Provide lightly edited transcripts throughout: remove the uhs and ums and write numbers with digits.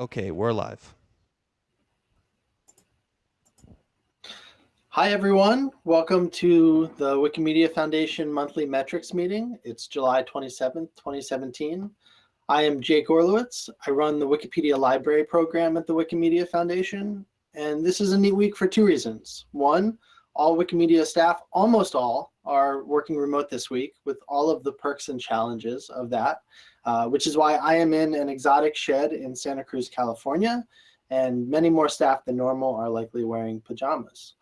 Okay, we're live. Hi, everyone. Welcome to the Wikimedia Foundation monthly metrics meeting. It's July 27th, 2017. I am Jake Orlowitz. I run the Wikipedia library program at the Wikimedia Foundation. And this is a neat week for two reasons. One, all Wikimedia staff, almost all, are working remote this week with all of the perks and challenges of that, which is why I am in an exotic shed in Santa Cruz, California, and many more staff than normal are likely wearing pajamas.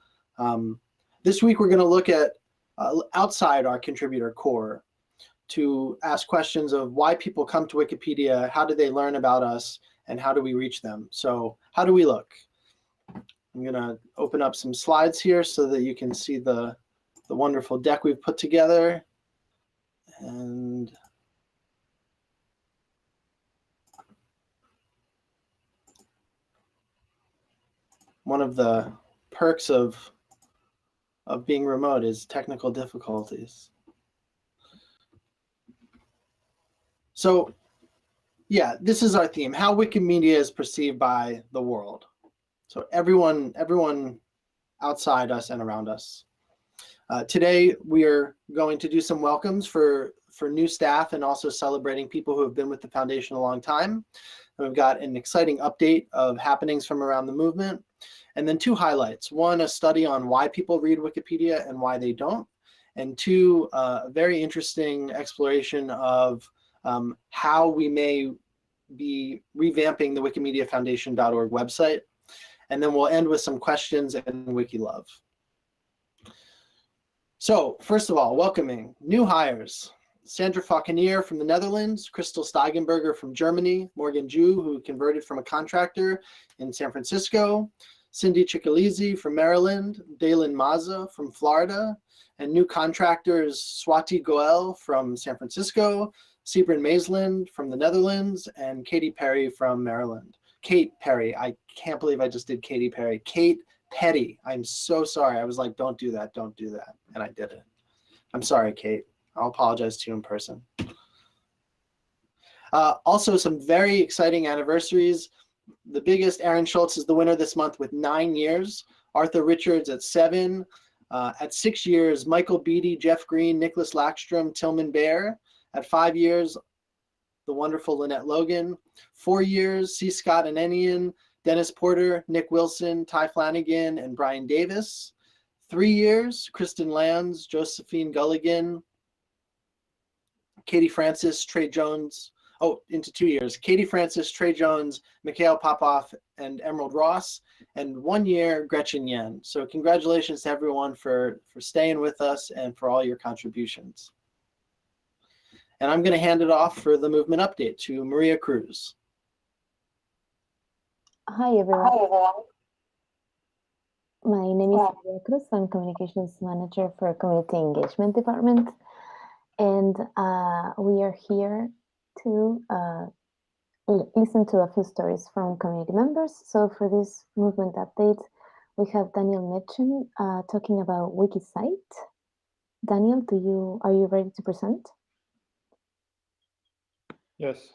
This week, we're going to look at outside our contributor core to ask questions of why people come to Wikipedia, how do they learn about us, and how do we reach them? So how do we look? I'm going to open up some slides here so that you can see the wonderful deck we've put together. And one of the perks of being remote is technical difficulties. So yeah, this is our theme, how Wikimedia is perceived by the world. So everyone outside us and around us. Today, we are going to do some welcomes for new staff and also celebrating people who have been with the foundation a long time. And we've got an exciting update of happenings from around the movement. And then two highlights. One, a study on why people read Wikipedia and why they don't. And two, a very interesting exploration of how we may be revamping the wikimediafoundation.org website. And then we'll end with some questions and Wiki love. So first of all, welcoming new hires. Sandra Fauconnier from the Netherlands, Crystal Steigenberger from Germany, Morgan Ju, who converted from a contractor in San Francisco, Cindy Ciccalese from Maryland, Dalen Maza from Florida, and new contractors Swati Goel from San Francisco, Sebrin Maisland from the Netherlands, and Katie Perry from Maryland. Kate Perry, I can't believe I just did Katy Perry. Kate Petty, I'm so sorry. I was like, don't do that, don't do that. And I did it. I'm sorry, Kate. I'll apologize to you in person. Also, some very exciting anniversaries. The biggest, Aaron Schultz is the winner this month with 9 years. Arthur Richards at 7. At 6 years, Michael Beatty, Jeff Green, Nicholas Lackstrom, Tillman Bear. At 5 years, the wonderful Lynette Logan. 4 years, C. Scott Ananian, Dennis Porter, Nick Wilson, Ty Flanagan, and Brian Davis. 3 years, Kristen Lands, Josephine Gulligan, Katie Francis, Trey Jones. Oh, into 2 years, Katie Francis, Trey Jones, Mikhail Popoff, and Emerald Ross. And 1 year, Gretchen Yen. So congratulations to everyone for staying with us and for all your contributions. And I'm going to hand it off for the movement update to Maria Cruz. Hi, everyone. My name is Maria Cruz. I'm Communications Manager for Community Engagement Department. And we are here to listen to a few stories from community members. So for this movement update, we have Daniel Mitchen talking about WikiSite. Daniel, are you ready to present? Yes.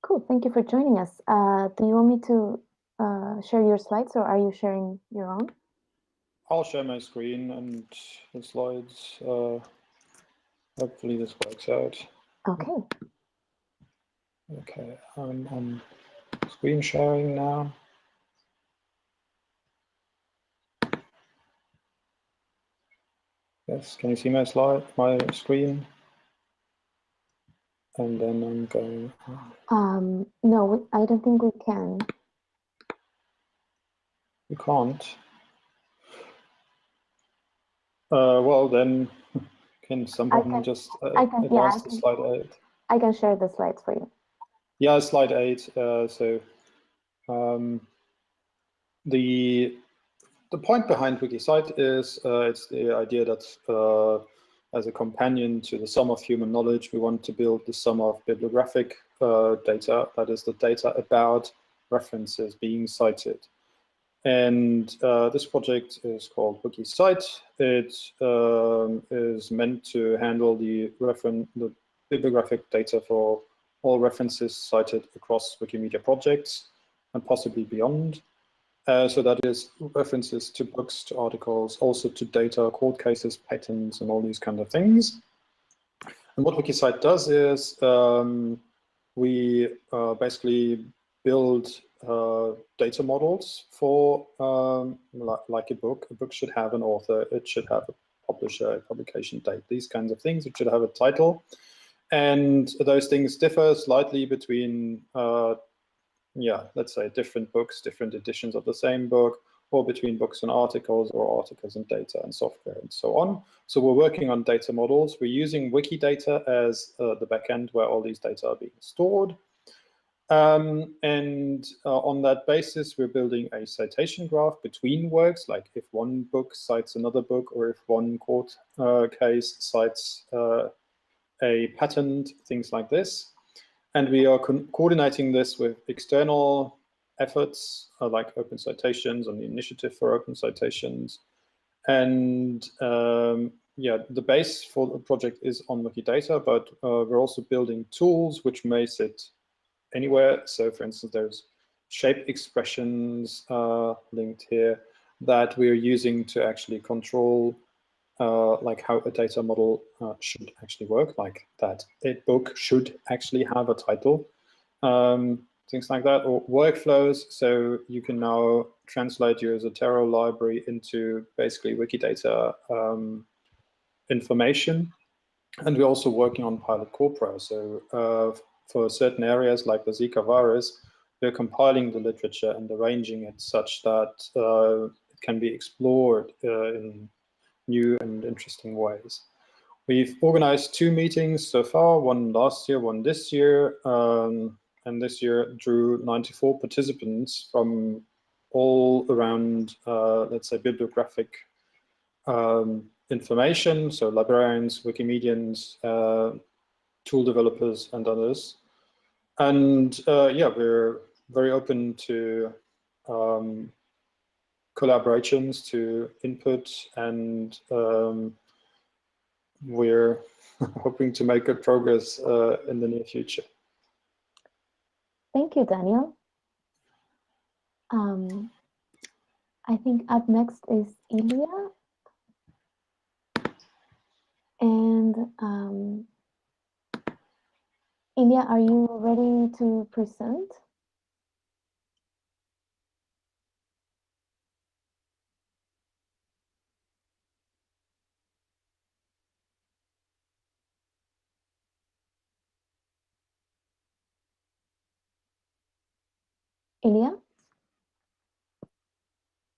Cool, thank you for joining us. Do you want me to share your slides, or are you sharing your own? I'll share my screen and the slides. Hopefully this works out. Okay. Okay, I'm on screen sharing now. Yes, can you see my screen? And then I'm going. No, I don't think we can. You can't. Well, then can someone just advance to slide 8? I can share the slides for you. Yeah, slide 8. The point behind WikiSite is it's the idea that as a companion to the sum of human knowledge, we want to build the sum of bibliographic data, that is the data about references being cited. And this project is called WikiSite. It is meant to handle the bibliographic data for all references cited across Wikimedia projects and possibly beyond. So that is references to books, to articles, also to data, court cases, patents, and all these kind of things. And what WikiCite does is we basically build data models for like a book. A book should have an author, it should have a publisher, a publication date, these kinds of things. It should have a title. And those things differ slightly between, let's say different books, different editions of the same book, or between books and articles, or articles and data and software and so on. So we're working on data models. We're using Wikidata as the backend where all these data are being stored. On that basis, we're building a citation graph between works, like if one book cites another book, or if one court case cites a patent, things like this. And we are coordinating this with external efforts like Open Citations and the Initiative for Open Citations. And the base for the project is on Wikidata, but we're also building tools which may sit anywhere. So for instance, there's shape expressions linked here that we're using to actually control like how a data model should actually work, like that a book should actually have a title, things like that, or workflows. So you can now translate your Zotero library into basically Wikidata information. And we're also working on Pilot Corpora. So for certain areas like the Zika virus, we're compiling the literature and arranging it such that it can be explored in new and interesting ways. We've organized 2 meetings so far, one last year, one this year, and this year drew 94 participants from all around, let's say, bibliographic information, so librarians, Wikimedians, tool developers, and others. And we're very open to collaborations, to input, and we're hoping to make good progress in the near future. Thank you, Daniel. I think up next is Ilya. And Ilya, are you ready to present? Ilya?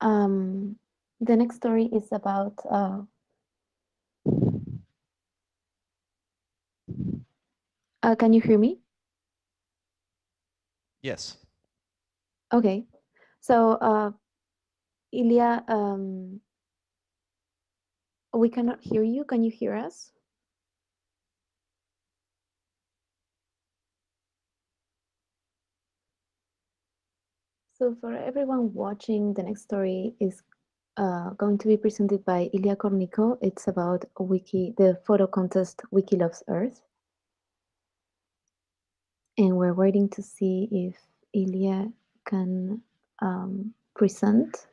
The next story is about can you hear me? Yes. Okay. So Ilya, we cannot hear you. Can you hear us? So for everyone watching, the next story is going to be presented by Ilya Korniko. It's about Wiki, the photo contest Wiki Loves Earth. And we're waiting to see if Ilya can present.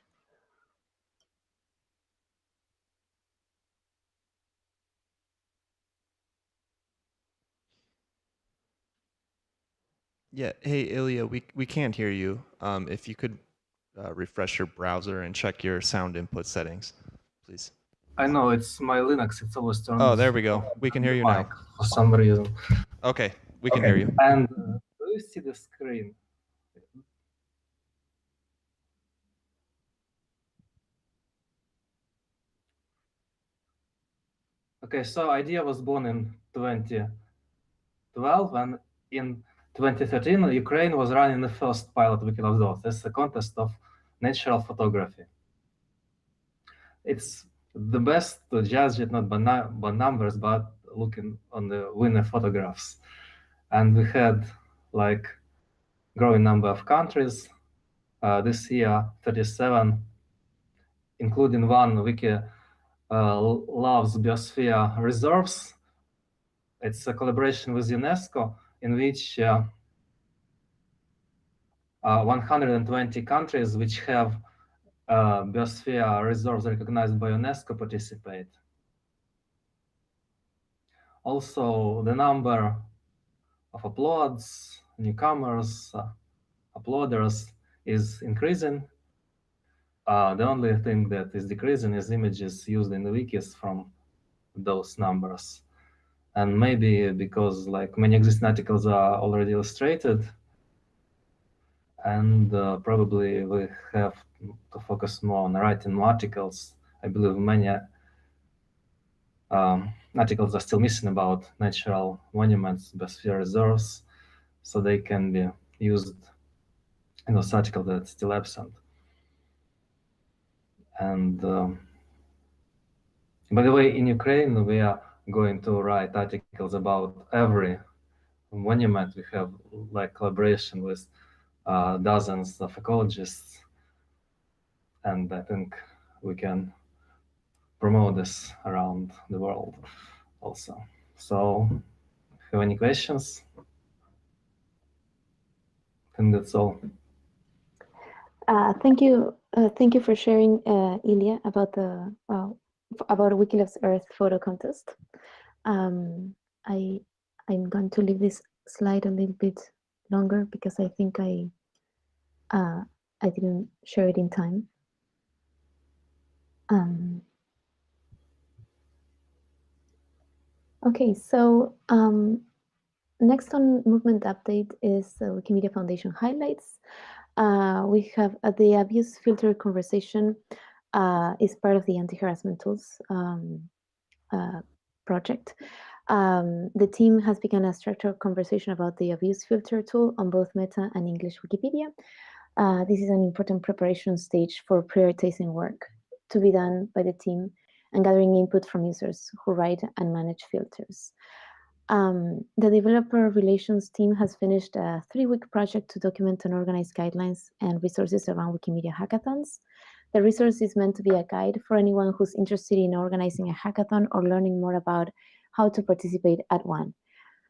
Yeah. Hey, Ilya, we can't hear you. If you could refresh your browser and check your sound input settings, please. I know, it's my Linux. It's always turned. Oh, there we go. We can hear you now. For some reason. Okay, we can hear you. And do you see the screen? Okay, so idea was born in 2012, and in 2013, Ukraine was running the first pilot Wiki Loves Earth. It's a contest of natural photography. It's the best to judge it not by numbers, but looking on the winner photographs. And we had like growing number of countries. This year, 37, including one Wiki Loves Biosphere Reserves. It's a collaboration with UNESCO in which 120 countries which have biosphere reserves recognized by UNESCO participate. Also, the number of uploads, newcomers, uploaders is increasing. The only thing that is decreasing is images used in the wikis from those numbers. And maybe because like many existing articles are already illustrated, and probably we have to focus more on writing more articles. I believe many articles are still missing about natural monuments, biosphere reserves, so they can be used in those articles that's still absent. And by the way, in Ukraine, we are going to write articles about every monument. We have like collaboration with dozens of ecologists, and I think we can promote this around the world also. So, have any questions? I think that's all. Thank you for sharing, Ilya, about the Wiki Loves Earth photo contest. I'm going to leave this slide a little bit longer because I think I didn't share it in time. Okay, so next on movement update is Wikimedia Foundation highlights. We have the abuse filter conversation is part of the anti-harassment tools project. The team has begun a structured conversation about the abuse filter tool on both Meta and English Wikipedia. This is an important preparation stage for prioritizing work to be done by the team and gathering input from users who write and manage filters. The developer relations team has finished a 3-week project to document and organize guidelines and resources around Wikimedia hackathons. The resource is meant to be a guide for anyone who's interested in organizing a hackathon or learning more about how to participate at one.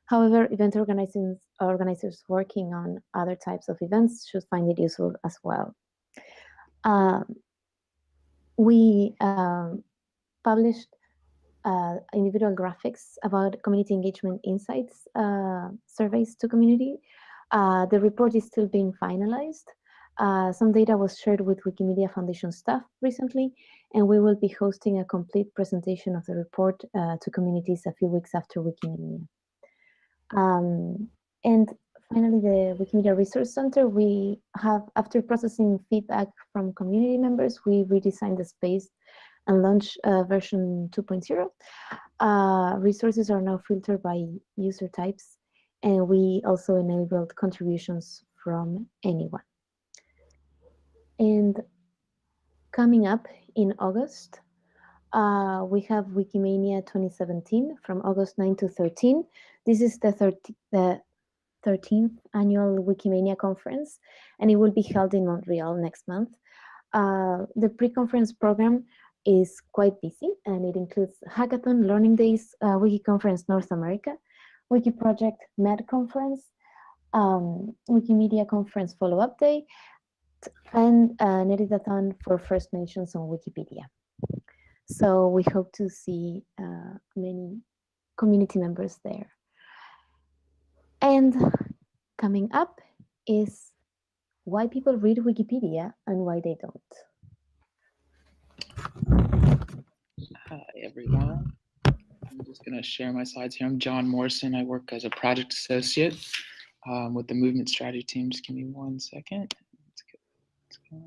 However, event organizers working on other types of events should find it useful as well. We published individual graphics about community engagement insights surveys to community. The report is still being finalized. Some data was shared with Wikimedia Foundation staff recently, and we will be hosting a complete presentation of the report to communities a few weeks after Wikimania. And finally, the Wikimedia Resource Center, we have, after processing feedback from community members, we redesigned the space and launched version 2.0. Resources are now filtered by user types, and we also enabled contributions from anyone. And coming up in August, we have Wikimania 2017 from August 9 to 13. This is the 13th annual Wikimania conference, and it will be held in Montreal next month. The pre-conference program is quite busy, and it includes Hackathon, Learning Days, Wiki Conference North America, Wiki Project Med Conference, Wikimedia Conference Follow-Up Day, and an editathon for First Nations on Wikipedia. So we hope to see many community members there. And coming up is why people read Wikipedia and why they don't. Hi, everyone. I'm just going to share my slides here. I'm John Morrison. I work as a project associate with the movement strategy team. Just give me 1 second. Let's go.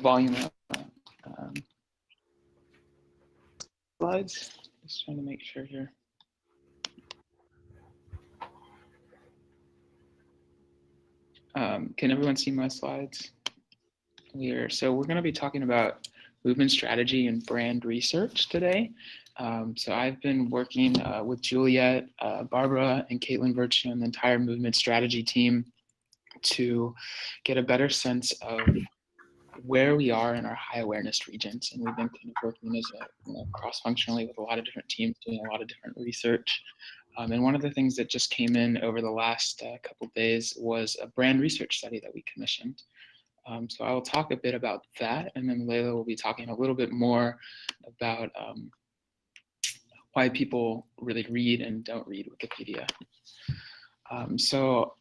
Volume up. Slides. Just trying to make sure here. Can everyone see my slides? So we're going to be talking about movement strategy and brand research today. So I've been working with Juliet, Barbara, and Caitlin Virtue and the entire movement strategy team to get a better sense of where we are in our high awareness regions. And we've been kind of working as cross-functionally with a lot of different teams doing a lot of different research. And one of the things that just came in over the last couple days was a brand research study that we commissioned. So I will talk a bit about that, and then Layla will be talking a little bit more about why people really read and don't read Wikipedia. So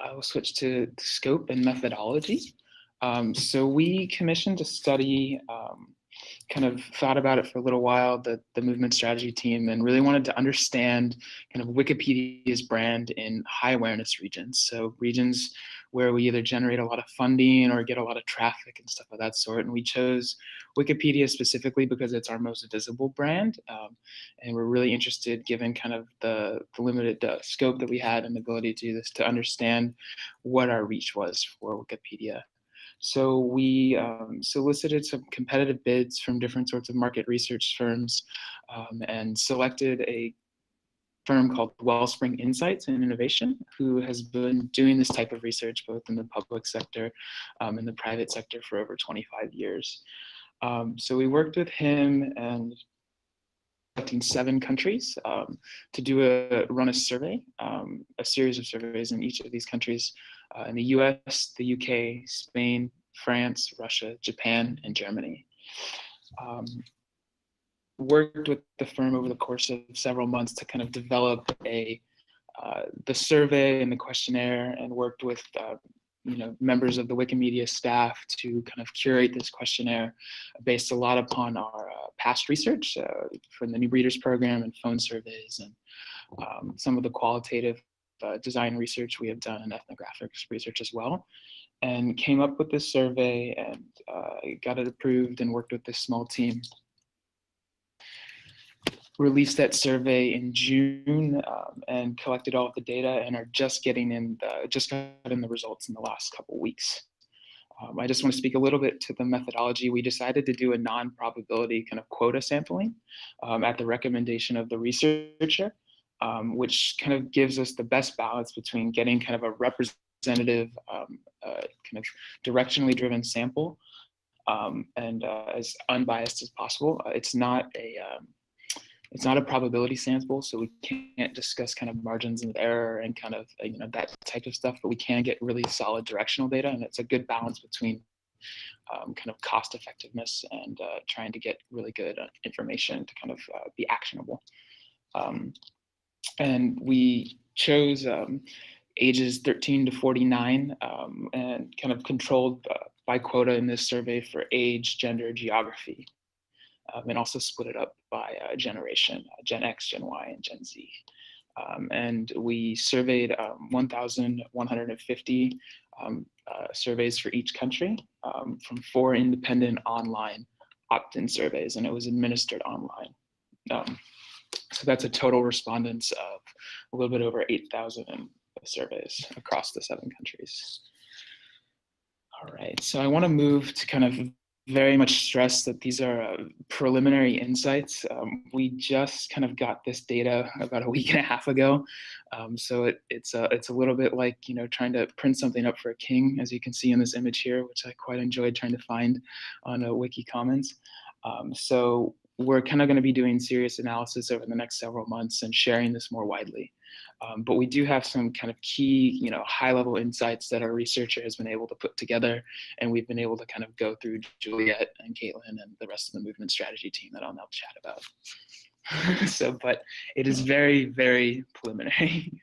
I will switch to scope and methodology. So we commissioned a study, kind of thought about it for a little while, the movement strategy team, and really wanted to understand kind of Wikipedia's brand in high awareness regions. So regions where we either generate a lot of funding or get a lot of traffic and stuff of that sort. And we chose Wikipedia specifically because it's our most visible brand. And we're really interested, given kind of the limited scope that we had and the ability to do this, to understand what our reach was for Wikipedia. So we solicited some competitive bids from different sorts of market research firms, and selected a firm called Wellspring Insights and Innovation, who has been doing this type of research both in the public sector and the private sector for over 25 years. So we worked with him and selecting 7 countries to run a survey, a series of surveys in each of these countries, in the US, the UK, Spain, France, Russia, Japan, and Germany. Worked with the firm over the course of several months to kind of develop the survey and the questionnaire, and worked with members of the Wikimedia staff to kind of curate this questionnaire based a lot upon our past research from the New Breeders Program and phone surveys, and some of the qualitative design research we have done and ethnographics research as well, and came up with this survey and got it approved and worked with this small team. Released that survey in June and collected all of the data, and are just getting in the results in the last couple of weeks. I just want to speak a little bit to the methodology. We decided to do a non-probability kind of quota sampling at the recommendation of the researcher, which kind of gives us the best balance between getting kind of a representative, kind of directionally driven sample, and as unbiased as possible. It's not a probability sample, so we can't discuss kind of margins of error and kind of that type of stuff, but we can get really solid directional data, and it's a good balance between kind of cost effectiveness and trying to get really good information to kind of be actionable. And we chose ages 13 to 49 and kind of controlled by quota in this survey for age, gender, geography. And also split it up by generation, Gen X, Gen Y, and Gen Z. And we surveyed 1,150 surveys for each country from 4 independent online opt-in surveys, and it was administered online. So that's a total respondents of a little bit over 8,000 surveys across the 7 countries. All right, so I want to move to kind of very much stress that these are preliminary insights. We just kind of got this data about a week and a half ago. So it's a little bit like, trying to print something up for a king, as you can see in this image here, which I quite enjoyed trying to find on Wiki Commons. So we're kind of going to be doing serious analysis over the next several months and sharing this more widely. But we do have some kind of key, high-level insights that our researcher has been able to put together, and we've been able to kind of go through Juliet and Caitlin and the rest of the movement strategy team that I'll now chat about. But it is very, very preliminary.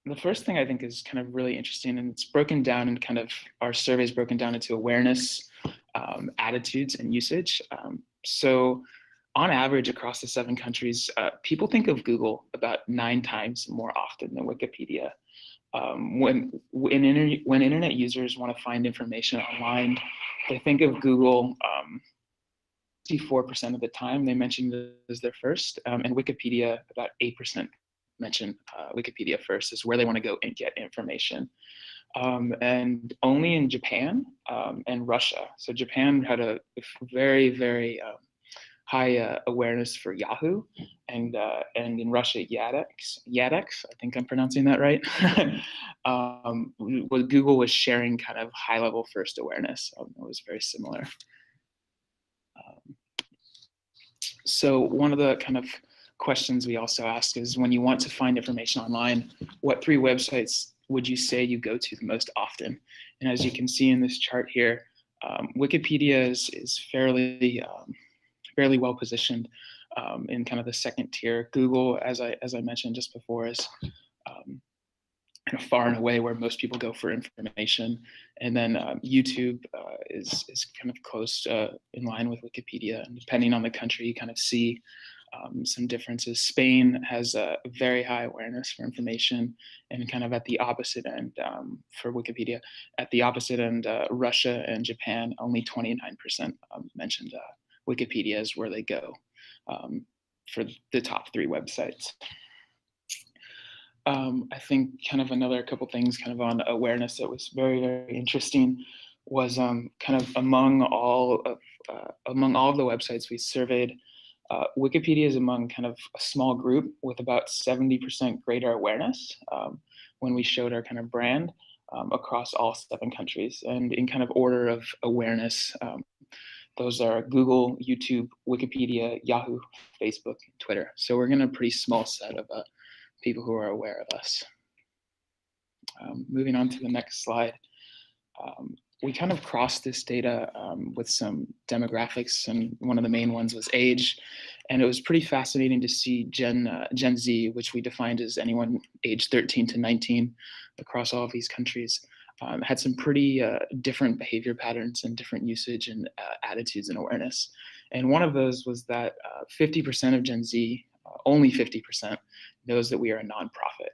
The first thing I think is kind of really interesting, and it's broken down in kind of, our survey is broken down into awareness, attitudes, and usage. So on average across the 7 countries, people think of Google about 9 times more often than Wikipedia. When internet users want to find information online, they think of Google 64% of the time. They mention it as their first, and Wikipedia about 8% mention Wikipedia first is where they want to go and get information. and only in Japan and Russia. So Japan had a very, very high awareness for Yahoo, and in Russia, Yadex. I think I'm pronouncing that right. Google was sharing kind of high-level first awareness. It was very similar. So one of the kind of questions we also ask is, when you want to find information online, what 3 websites would you say you go to the most often? And as you can see in this chart here, Wikipedia is fairly well positioned in kind of the second tier. Google, as I mentioned just before, is kind of far and away where most people go for information. And then YouTube is kind of close in line with Wikipedia. And depending on the country, you kind of see some differences. Spain has a very high awareness for information, and kind of at the opposite end for Wikipedia. At the opposite end, Russia and Japan, only 29% mentioned Wikipedia is where they go for the top 3 websites. I think kind of another couple things kind of on awareness that was very, very interesting was kind of among all of the websites we surveyed, Wikipedia is among kind of a small group with about 70% greater awareness when we showed our kind of brand across all 7 countries. And in kind of order of awareness, those are Google, YouTube, Wikipedia, Yahoo, Facebook, and Twitter. So we're in a pretty small set of people who are aware of us. Moving on to the next slide. We kind of crossed this data with some demographics, and one of the main ones was age. And it was pretty fascinating to see Gen Z, which we defined as anyone aged 13 to 19 across all of these countries, had some pretty different behavior patterns and different usage and attitudes and awareness. And one of those was that 50% of Gen Z, only 50%, knows that we are a nonprofit.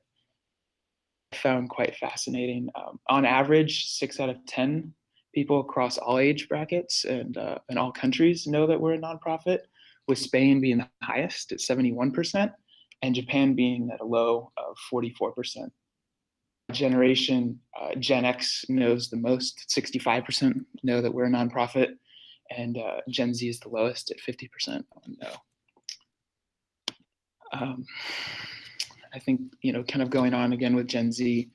I found quite fascinating. On average, 6 out of 10 people across all age brackets and in all countries know that we're a nonprofit, with Spain being the highest at 71% and Japan being at a low of 44%. Generation Gen X knows the most, 65% know that we're a nonprofit, and Gen Z is the lowest at 50% no. I think, kind of going on again with Gen Z,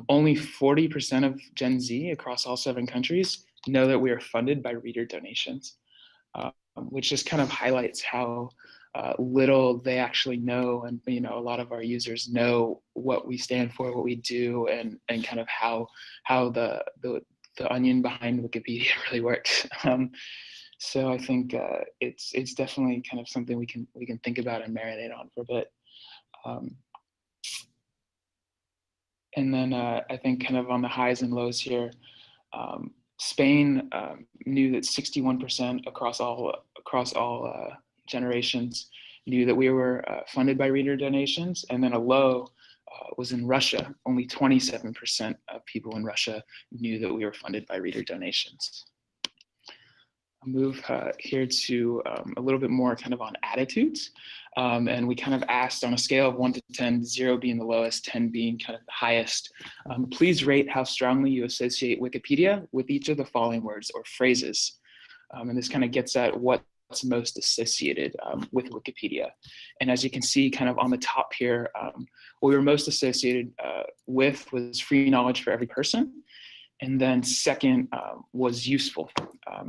only 40% of Gen Z across all 7 countries know that we are funded by reader donations, which just kind of highlights how little they actually know. And, a lot of our users know what we stand for, what we do, and kind of how the onion behind Wikipedia really works. So I think it's definitely kind of something we can think about and marinate on for a bit. And then I think kind of on the highs and lows here, Spain knew that 61% across all generations knew that we were funded by reader donations, and then a low was in Russia. Only 27% of people in Russia knew that we were funded by reader donations. I'll move here to a little bit more kind of on attitudes. And we kind of asked on a scale of 1 to 10, 0 being the lowest, 10 being kind of the highest. Please rate how strongly you associate Wikipedia with each of the following words or phrases. And this kind of gets at what's most associated with Wikipedia. And as you can see kind of on the top here, what we were most associated with was free knowledge for every person. And then second was useful.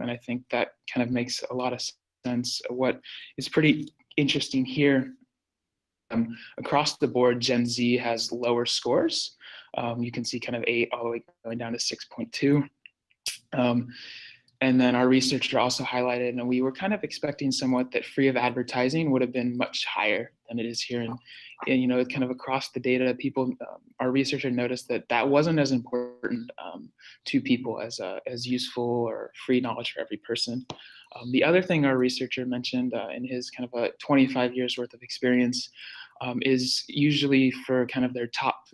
And I think that kind of makes a lot of sense. What is pretty interesting here, across the board, Gen Z has lower scores. You can see kind of 8 all the way going down to 6.2. And then our researcher also highlighted, and we were kind of expecting somewhat that free of advertising would have been much higher than it is here. And kind of across the data, people, our researcher noticed that wasn't as important to people as useful or free knowledge for every person. The other thing our researcher mentioned in his kind of a 25 years worth of experience is usually for kind of their top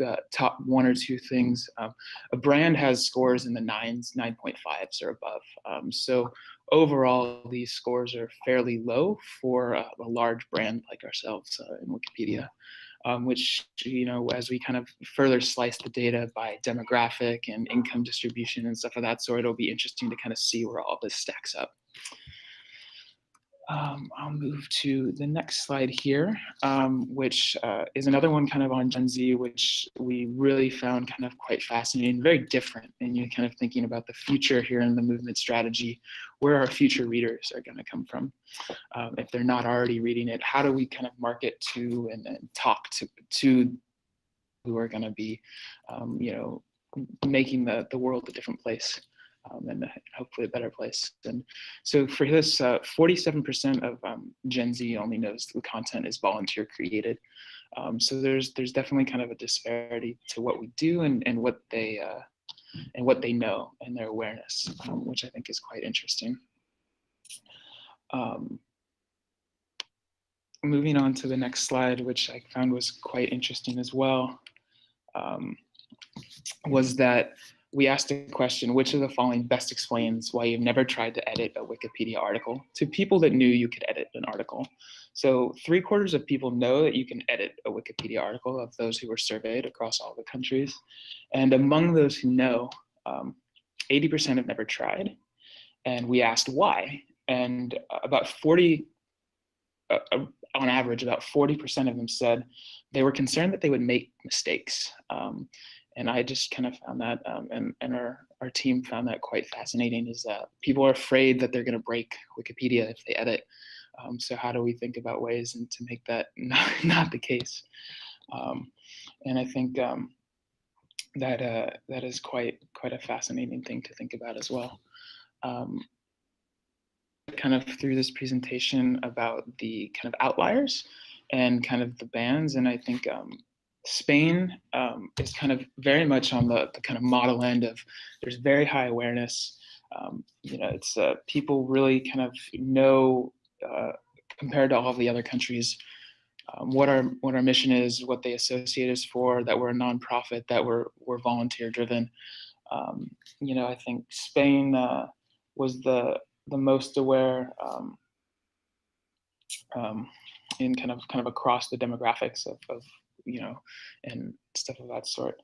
1 or 2 things. A brand has scores in the 9s, 9.5s or above. So overall, these scores are fairly low for a large brand like ourselves in Wikipedia. which, as we kind of further slice the data by demographic and income distribution and stuff of that sort, it'll be interesting to kind of see where all this stacks up. I'll move to the next slide here, which is another one kind of on Gen Z, which we really found kind of quite fascinating, very different. And you're kind of thinking about the future here in the movement strategy, where our future readers are going to come from. If they're not already reading it, how do we kind of market to and talk to who are going to be, making the world a different place. And hopefully a better place. And so for this, 47% of Gen Z only knows the content is volunteer created. So there's definitely kind of a disparity to what we do and what they know and their awareness, which I think is quite interesting. Moving on to the next slide, which I found was quite interesting as well, was that we asked a question: which of the following best explains why you've never tried to edit a Wikipedia article, to people that knew you could edit an article. So 3/4 of people know that you can edit a Wikipedia article, of those who were surveyed across all the countries. And among those who know, 80% have never tried. And we asked why. And about 40, on average, about 40% of them said they were concerned that they would make mistakes. And I just kind of found that, and our team found that quite fascinating, is that people are afraid that they're going to break Wikipedia if they edit. So how do we think about ways and to make that not the case? And I think that is quite a fascinating thing to think about as well. Kind of through this presentation about the kind of outliers and kind of the bans, and I think Spain is kind of very much on the kind of model end of, there's very high awareness. It's people really kind of know, compared to all of the other countries, what our mission is, what they associate us for, that we're a nonprofit, that we're volunteer driven. I think Spain was the most aware in kind of across the demographics of and stuff of that sort.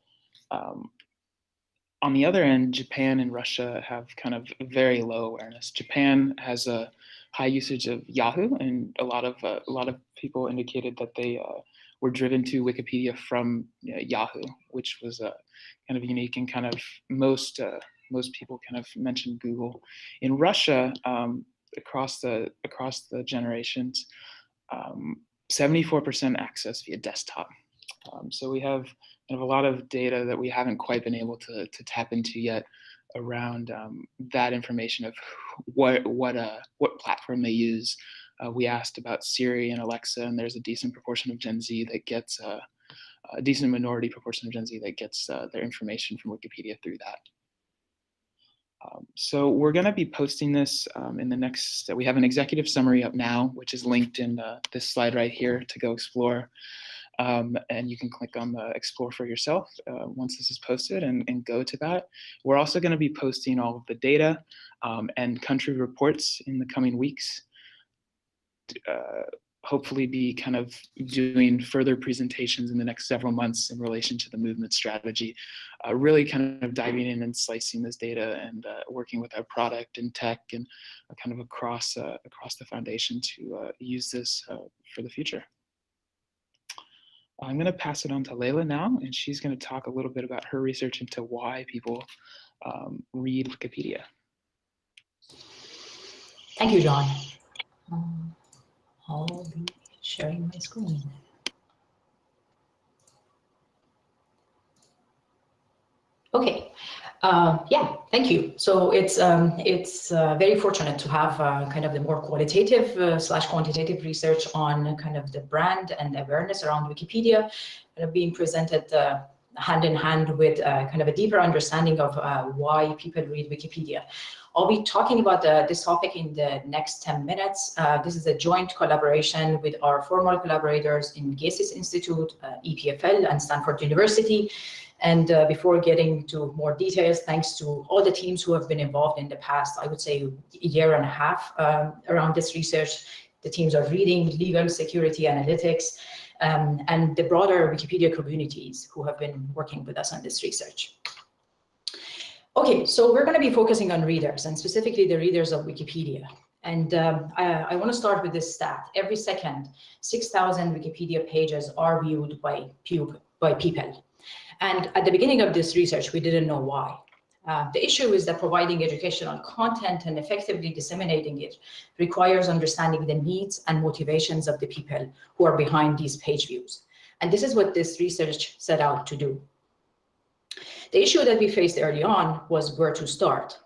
On the other end, Japan and Russia have kind of very low awareness. Japan has a high usage of Yahoo, and a lot of people indicated that they were driven to Wikipedia from Yahoo, which was kind of unique, and kind of most people kind of mentioned Google. In Russia, across the generations, 74% access via desktop. So we have kind of a lot of data that we haven't quite been able to tap into yet around that information of what platform they use. We asked about Siri and Alexa, and there's a decent proportion of Gen Z that gets a decent minority proportion of Gen Z that gets their information from Wikipedia through that. So we're going to be posting this in the next, we have an executive summary up now, which is linked in this slide right here to go explore. And you can click on the explore for yourself once this is posted and go to that. We're also going to be posting all of the data and country reports in the coming weeks. Hopefully be kind of doing further presentations in the next several months in relation to the movement strategy, really kind of diving in and slicing this data and working with our product and tech and kind of across the foundation to use this for the future. I'm going to pass it on to Layla now, and she's going to talk a little bit about her research into why people read Wikipedia. Thank you, John. I'll be sharing my screen. Okay, yeah, thank you. So it's very fortunate to have kind of the more qualitative / quantitative research on kind of the brand and awareness around Wikipedia being presented hand in hand with kind of a deeper understanding of why people read Wikipedia. I'll be talking about this topic in the next 10 minutes. This is a joint collaboration with our former collaborators in Gases Institute, EPFL, and Stanford University. And before getting to more details, thanks to all the teams who have been involved in the past, I would say, a year and a half around this research. The teams are reading, legal, security, analytics. and the broader Wikipedia communities who have been working with us on this research. Okay, so we're going to be focusing on readers, and specifically the readers of Wikipedia. And I want to start with this stat. Every second, 6,000 Wikipedia pages are viewed by people. And at the beginning of this research, we didn't know why. The issue is that providing educational content and effectively disseminating it requires understanding the needs and motivations of the people who are behind these page views. And this is what this research set out to do. The issue that we faced early on was where to start.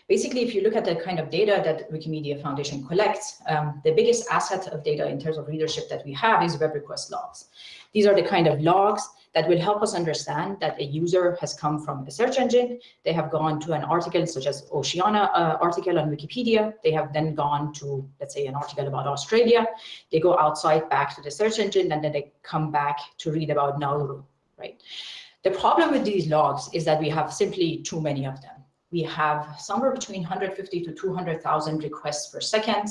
Basically, if you look at the kind of data that Wikimedia Foundation collects, the biggest asset of data in terms of readership that we have is web request logs. These are the kind of logs that will help us understand that a user has come from a search engine. They have gone to an article such as Oceania article on Wikipedia. They have then gone to, let's say, an article about Australia. They go outside back to the search engine, and then they come back to read about Nauru, right? The problem with these logs is that we have simply too many of them. We have somewhere between 150 to 200,000 requests per second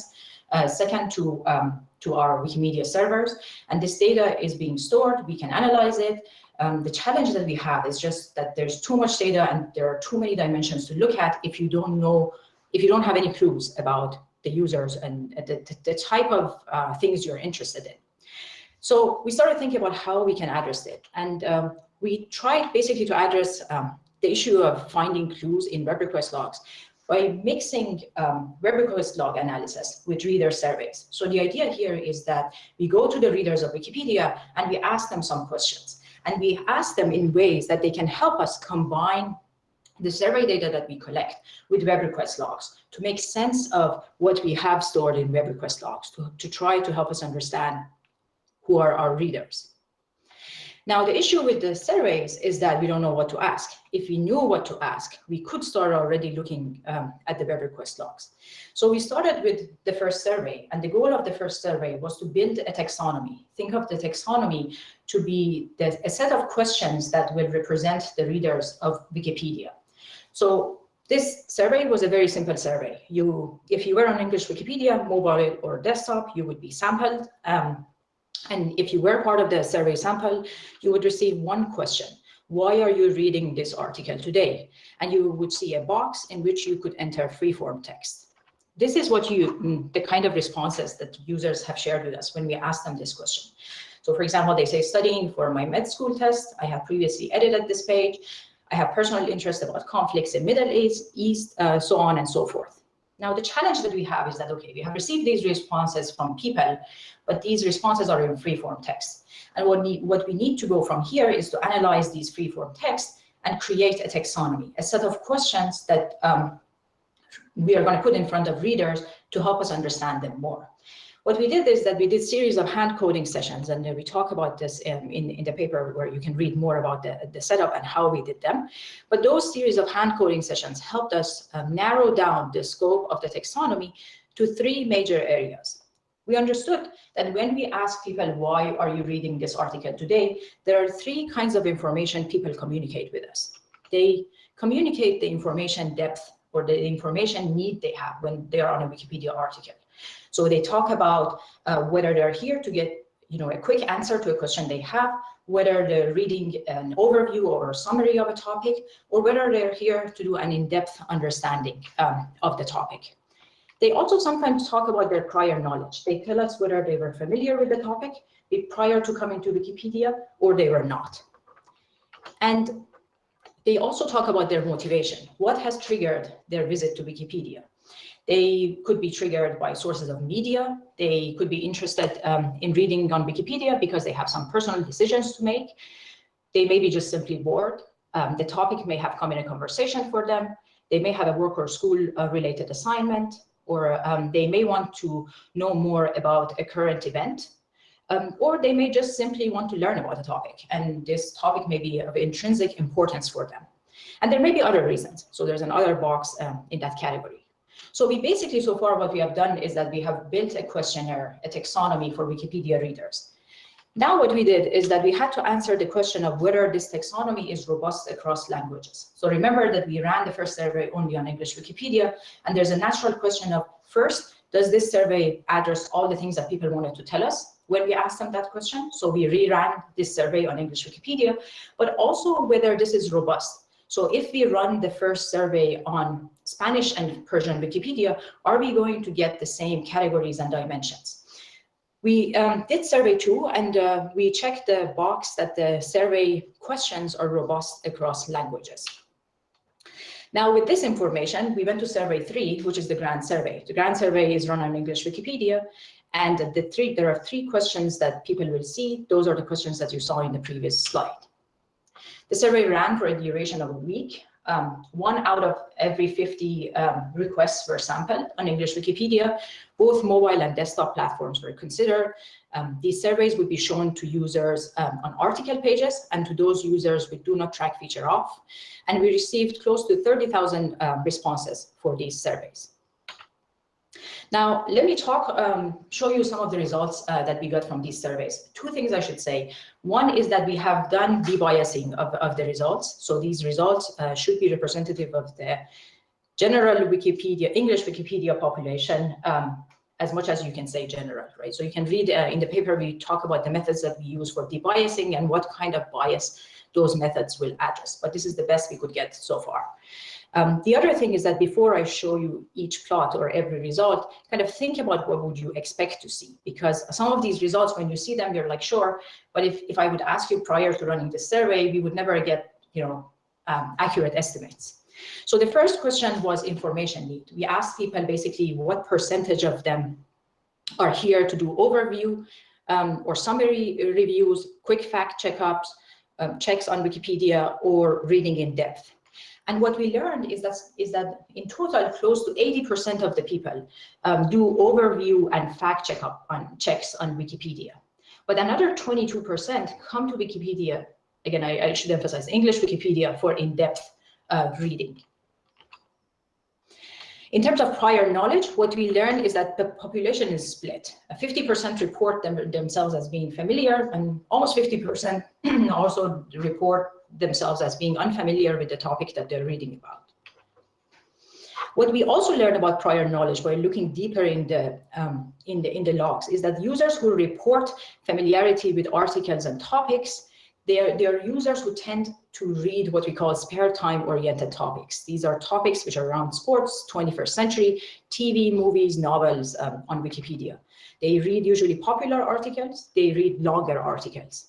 to our Wikimedia servers, and this data is being stored. We can analyze it. The challenge that we have is just that there's too much data and there are too many dimensions to look at if you don't have any clues about the users and the type of things you're interested in. So we started thinking about how we can address it, and we tried basically to address the issue of finding clues in web request logs by mixing web request log analysis with reader surveys. So the idea here is that we go to the readers of Wikipedia and we ask them some questions. And we ask them in ways that they can help us combine the survey data that we collect with web request logs to make sense of what we have stored in web request logs to try to help us understand who are our readers. Now, the issue with the surveys is that we don't know what to ask. If we knew what to ask, we could start already looking at the web request logs. So we started with the first survey, and the goal of the first survey was to build a taxonomy. Think of the taxonomy to be a set of questions that will represent the readers of Wikipedia. So this survey was a very simple survey. If you were on English Wikipedia, mobile or desktop, you would be sampled. And if you were part of the survey sample, you would receive one question. Why are you reading this article today? And you would see a box in which you could enter free-form text. This is what the kind of responses that users have shared with us when we asked them this question. So for example, they say, studying for my med school test, I have previously edited this page. I have personal interest about conflicts in Middle East, so on and so forth. Now, the challenge that we have is that, okay, we have received these responses from people, but these responses are in free-form text. And what we need to go from here is to analyze these free-form texts and create a taxonomy, a set of questions that we are going to put in front of readers to help us understand them more. What we did is that we did a series of hand coding sessions, and we talk about this in the paper where you can read more about the setup and how we did them. But those series of hand coding sessions helped us narrow down the scope of the taxonomy to 3 major areas. We understood that when we ask people, why are you reading this article today, there are 3 kinds of information people communicate with us. They communicate the information depth or the information need they have when they are on a Wikipedia article. So they talk about whether they're here to get a quick answer to a question they have, whether they're reading an overview or a summary of a topic, or whether they're here to do an in-depth understanding of the topic. They also sometimes talk about their prior knowledge. They tell us whether they were familiar with the topic prior to coming to Wikipedia or they were not. And they also talk about their motivation. What has triggered their visit to Wikipedia? They could be triggered by sources of media. They could be interested in reading on Wikipedia because they have some personal decisions to make. They may be just simply bored. The topic may have come in a conversation for them. They may have a work or school related assignment, or they may want to know more about a current event, or they may just simply want to learn about a topic, and this topic may be of intrinsic importance for them. And there may be other reasons. So there's another box in that category. So we basically, so far, what we have done is that we have built a questionnaire, a taxonomy for Wikipedia readers. Now what we did is that we had to answer the question of whether this taxonomy is robust across languages. So remember that we ran the first survey only on English Wikipedia, and there's a natural question of, first, does this survey address all the things that people wanted to tell us? when we asked them that question. So we reran this survey on English Wikipedia, but also whether this is robust. So if we run the first survey on Spanish and Persian Wikipedia, are we going to get the same categories and dimensions? We did survey 2, and we checked the box that the survey questions are robust across languages. Now, with this information, we went to survey 3, which is the grand survey. The grand survey is run on English Wikipedia, and there are 3 questions that people will see. Those are the questions that you saw in the previous slide. The survey ran for a duration of a week. 1 out of every 50 requests were sampled on English Wikipedia. Both mobile and desktop platforms were considered. These surveys would be shown to users on article pages and to those users with do not track feature off. And we received close to 30,000 responses for these surveys. Now, let me show you some of the results that we got from these surveys. 2 things I should say. One is that we have done debiasing of the results. So these results should be representative of the general Wikipedia, English Wikipedia population, as much as you can say general, right? So you can read in the paper, we talk about the methods that we use for debiasing and what kind of bias those methods will address. But this is the best we could get so far. The other thing is that before I show you each plot or every result, kind of think about what would you expect to see, because some of these results, when you see them, you're like, sure, but if I would ask you prior to running the survey, we would never get, accurate estimates. So the first question was information need. We asked people basically what percentage of them are here to do overview or summary reviews, quick fact checkups, checks on Wikipedia, or reading in depth. And what we learned is that in total, close to 80% of the people do overview and fact checks on Wikipedia. But another 22% come to Wikipedia, again, I should emphasize English Wikipedia, for in-depth reading. In terms of prior knowledge, what we learned is that the population is split. 50% report themselves as being familiar, and almost 50% also report themselves as being unfamiliar with the topic that they're reading about. What we also learned about prior knowledge by looking deeper in the logs is that users who report familiarity with articles and topics, they are users who tend to read what we call spare time oriented topics. These are topics which are around sports, 21st century, TV, movies, novels on Wikipedia. They read usually popular articles, they read longer articles.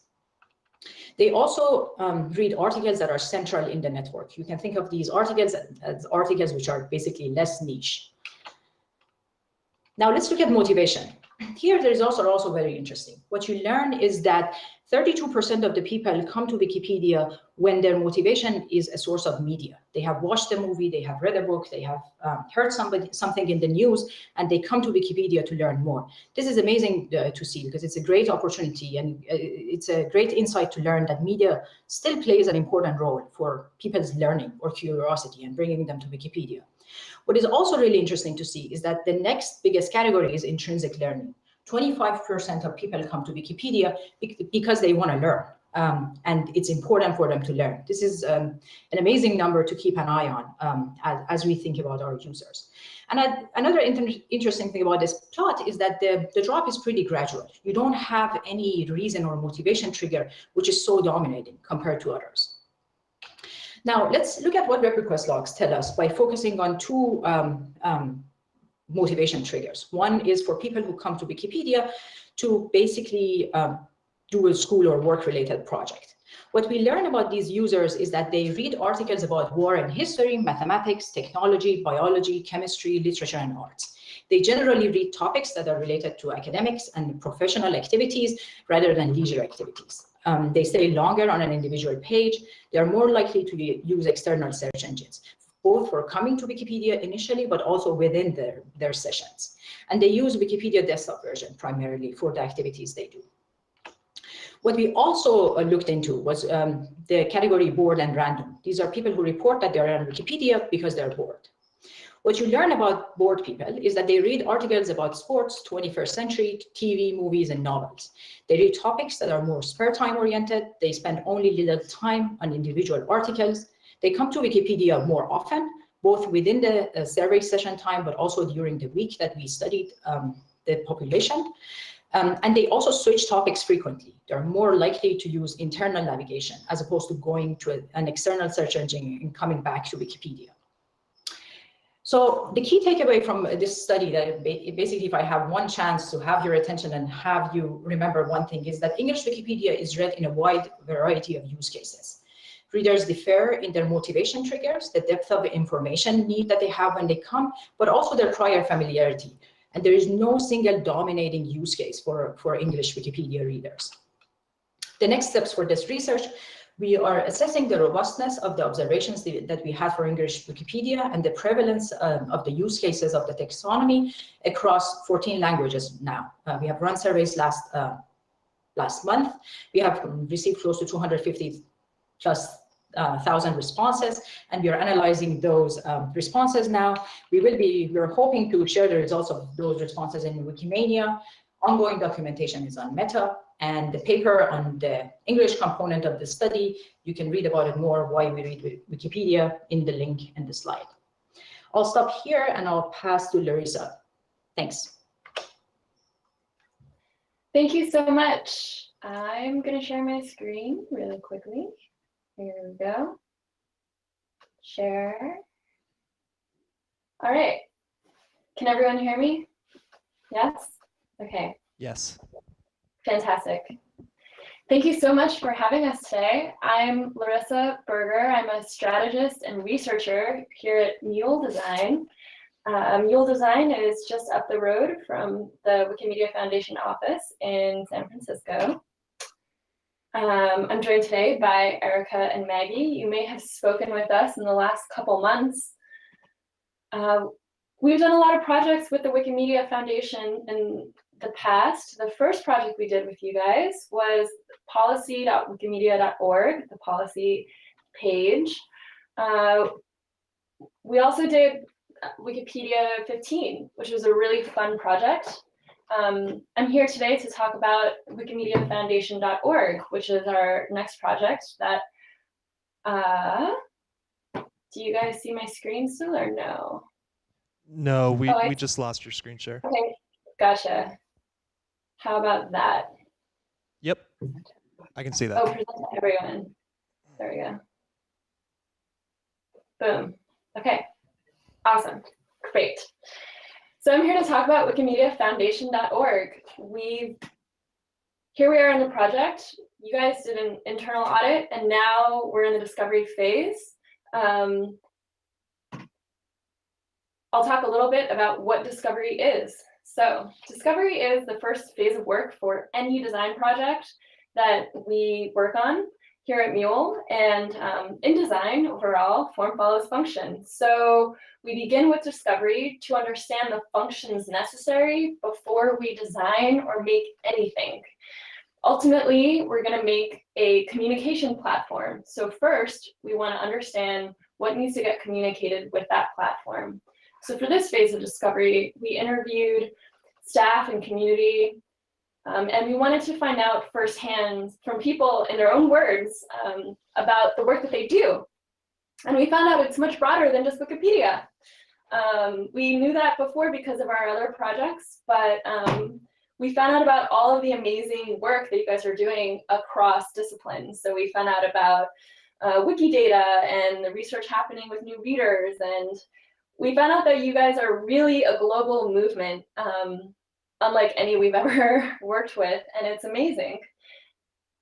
They also read articles that are central in the network. You can think of these articles as articles which are basically less niche. Now let's look at motivation. Here, the results are also very interesting. What you learn is that 32% of the people come to Wikipedia when their motivation is a source of media. They have watched a movie, they have read a book, they have heard something in the news, and they come to Wikipedia to learn more. This is amazing to see, because it's a great opportunity, and it's a great insight to learn that media still plays an important role for people's learning or curiosity and bringing them to Wikipedia. What is also really interesting to see is that the next biggest category is intrinsic learning. 25% of people come to Wikipedia because they want to learn, and it's important for them to learn. This is an amazing number to keep an eye on as we think about our users. And another interesting thing about this plot is that the drop is pretty gradual. You don't have any reason or motivation trigger which is so dominating compared to others. Now, let's look at what web request logs tell us by focusing on 2 motivation triggers. One is for people who come to Wikipedia to basically do a school or work-related project. What we learn about these users is that they read articles about war and history, mathematics, technology, biology, chemistry, literature, and arts. They generally read topics that are related to academics and professional activities rather than leisure activities. They stay longer on an individual page. They are more likely to use external search engines, both for coming to Wikipedia initially, but also within their sessions. And they use Wikipedia desktop version primarily for the activities they do. What we also looked into was the category bored and random. These are people who report that they're on Wikipedia because they're bored. What you learn about bored people is that they read articles about sports, 21st century, TV, movies, and novels. They read topics that are more spare time oriented. They spend only little time on individual articles. They come to Wikipedia more often, both within the survey session time, but also during the week that we studied the population. And they also switch topics frequently. They're more likely to use internal navigation as opposed to going to an external search engine and coming back to Wikipedia. So the key takeaway from this study, that basically, if I have one chance to have your attention and have you remember one thing, is that English Wikipedia is read in a wide variety of use cases. Readers differ in their motivation triggers, the depth of information need that they have when they come, but also their prior familiarity. And there is no single dominating use case for English Wikipedia readers. The next steps for this research, we are assessing the robustness of the observations that we have for English Wikipedia and the prevalence of the use cases of the taxonomy across 14 languages now. We have run surveys last month. We have received close to 250 plus thousand responses, and we are analyzing those responses now. We're hoping to share the results of those responses in Wikimania. Ongoing documentation is on Meta, and the paper on the English component of the study, you can read about it more, why we read Wikipedia, in the link in the slide. I'll stop here and I'll pass to Larissa. Thanks. Thank you so much. I'm going to share my screen really quickly. Here we go. Share. All right. Can everyone hear me? Yes? Okay. Yes. Fantastic. Thank you so much for having us today. I'm Larissa Berger. I'm a strategist and researcher here at Mule Design. Mule Design is just up the road from the Wikimedia Foundation office in San Francisco. I'm joined today by Erica and Maggie. You may have spoken with us in the last couple months. We've done a lot of projects with the Wikimedia Foundation in the past. The first project we did with you guys was policy.wikimedia.org, the policy page. We also did Wikipedia 15, which was a really fun project. I'm here today to talk about wikimediafoundation.org, which is our next project that, do you guys see my screen still or no? No, we just lost your screen share. Okay, gotcha. How about that? Yep, I can see that. Oh, present to everyone. There we go. Boom. Okay, awesome, great. So I'm here to talk about wikimediafoundation.org. Here we are in the project. You guys did an internal audit, and now we're in the discovery phase. I'll talk a little bit about what discovery is. So discovery is the first phase of work for any design project that we work on here at Mule. And in design overall, form follows function. So we begin with discovery to understand the functions necessary before we design or make anything. Ultimately, we're going to make a communication platform. So first, we want to understand what needs to get communicated with that platform. So for this phase of discovery, we interviewed staff and community, and we wanted to find out firsthand from people in their own words about the work that they do. And we found out it's much broader than just Wikipedia. We knew that before because of our other projects, but we found out about all of the amazing work that you guys are doing across disciplines. So we found out about Wikidata and the research happening with new readers, and we found out that you guys are really a global movement, unlike any we've ever worked with, and it's amazing.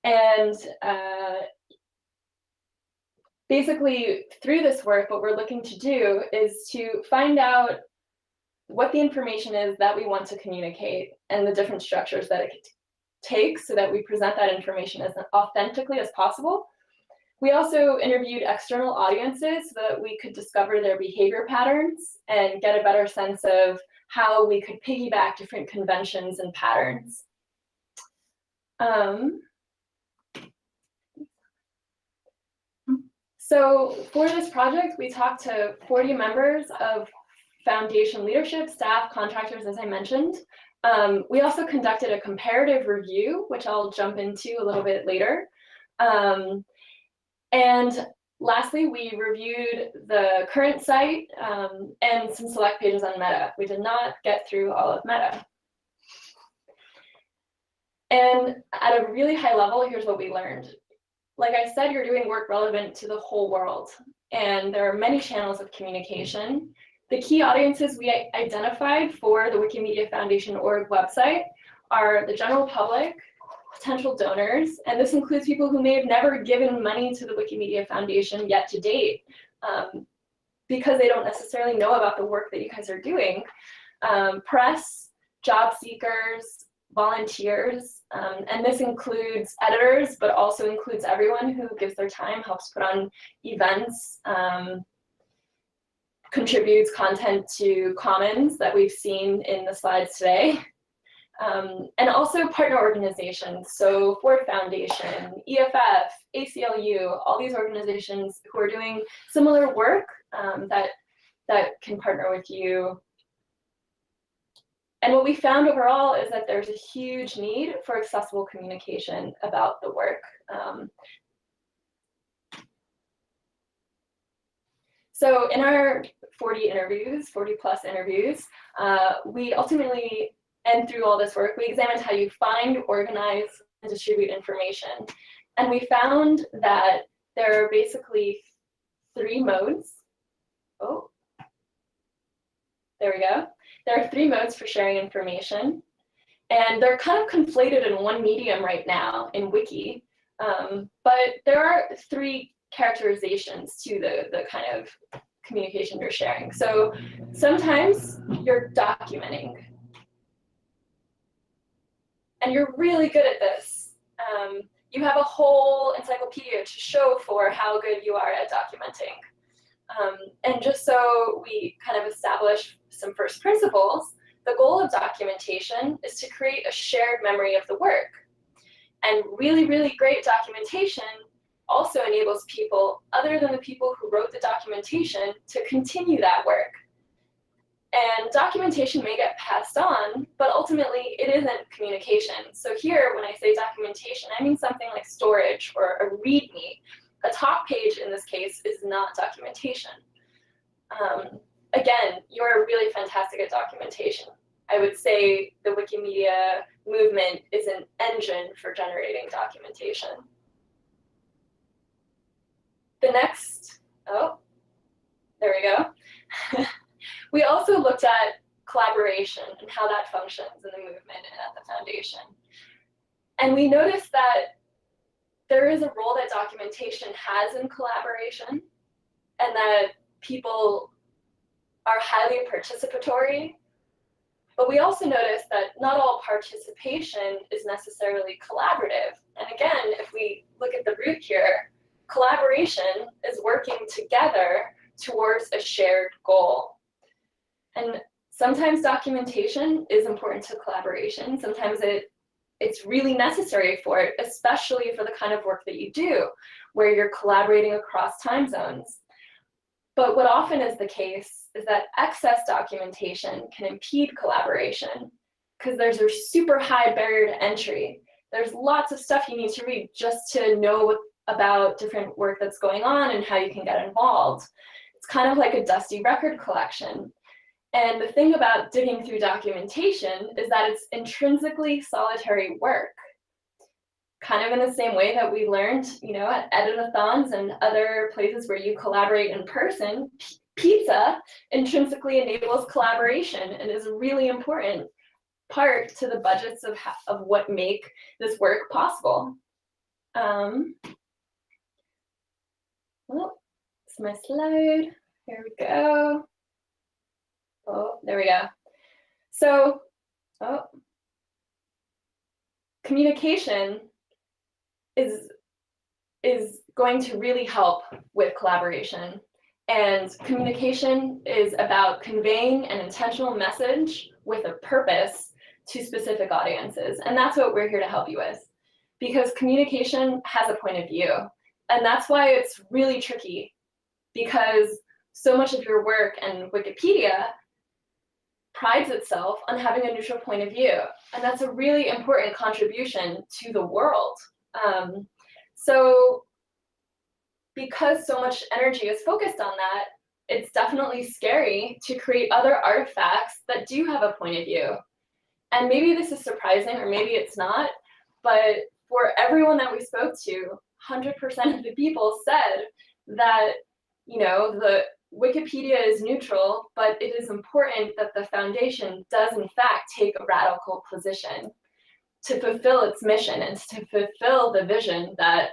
And basically, through this work, what we're looking to do is to find out what the information is that we want to communicate and the different structures that it takes so that we present that information as authentically as possible. We also interviewed external audiences so that we could discover their behavior patterns and get a better sense of how we could piggyback different conventions and patterns. So for this project, we talked to 40 members of Foundation leadership, staff, contractors, as I mentioned. We also conducted a comparative review, which I'll jump into a little bit later. And lastly, we reviewed the current site and some select pages on Meta. We did not get through all of Meta. And at a really high level, here's what we learned. Like I said, you're doing work relevant to the whole world, and there are many channels of communication. The key audiences we identified for the Wikimedia Foundationorg website are the general public, potential donors, and this includes people who may have never given money to the Wikimedia Foundation yet to date, because they don't necessarily know about the work that you guys are doing. Press, job seekers, volunteers, and this includes editors, but also includes everyone who gives their time, helps put on events, contributes content to Commons that we've seen in the slides today. And also partner organizations, so Ford Foundation, EFF, ACLU, all these organizations who are doing similar work that can partner with you. And what we found overall is that there's a huge need for accessible communication about the work. So in our 40 plus interviews, we ultimately, and through all this work, we examined how you find, organize, and distribute information. And we found that there are basically 3 modes. Oh, there we go. There are 3 modes for sharing information, and they're kind of conflated in one medium right now in Wiki, but there are 3 characterizations to the kind of communication you're sharing. So sometimes you're documenting, and you're really good at this. You have a whole encyclopedia to show for how good you are at documenting. And just so we kind of establish some first principles, the goal of documentation is to create a shared memory of the work. And really, really great documentation also enables people, other than the people who wrote the documentation, to continue that work. And documentation may get passed on, but ultimately it isn't communication. So here, when I say documentation, I mean something like storage or a README. A top page in this case is not documentation. Again, you're really fantastic at documentation. I would say the Wikimedia movement is an engine for generating documentation. The next, oh, there we go. We also looked at collaboration and how that functions in the movement and at the foundation. And we noticed that there is a role that documentation has in collaboration, and that people are highly participatory. But we also noticed that not all participation is necessarily collaborative. And again, if we look at the root here, collaboration is working together towards a shared goal. And sometimes documentation is important to collaboration. Sometimes it's really necessary for it, especially for the kind of work that you do, where you're collaborating across time zones. But what often is the case is that excess documentation can impede collaboration because there's a super high barrier to entry. There's lots of stuff you need to read just to know about different work that's going on and how you can get involved. It's kind of like a dusty record collection. And the thing about digging through documentation is that it's intrinsically solitary work. Kind of in the same way that we learned, at editathons and other places where you collaborate in person, pizza intrinsically enables collaboration and is a really important part to the budgets of what make this work possible. Well, it's my slide. Here we go. Oh, there we go. So, communication is going to really help with collaboration. And communication is about conveying an intentional message with a purpose to specific audiences. And that's what we're here to help you with. Because communication has a point of view. And that's why it's really tricky, because so much of your work and Wikipedia prides itself on having a neutral point of view. And that's a really important contribution to the world. So because so much energy is focused on that, it's definitely scary to create other artifacts that do have a point of view. And maybe this is surprising, or maybe it's not, but for everyone that we spoke to, 100% of the people said that, you know, the Wikipedia is neutral, but it is important that the foundation does in fact take a radical position to fulfill its mission and to fulfill the vision that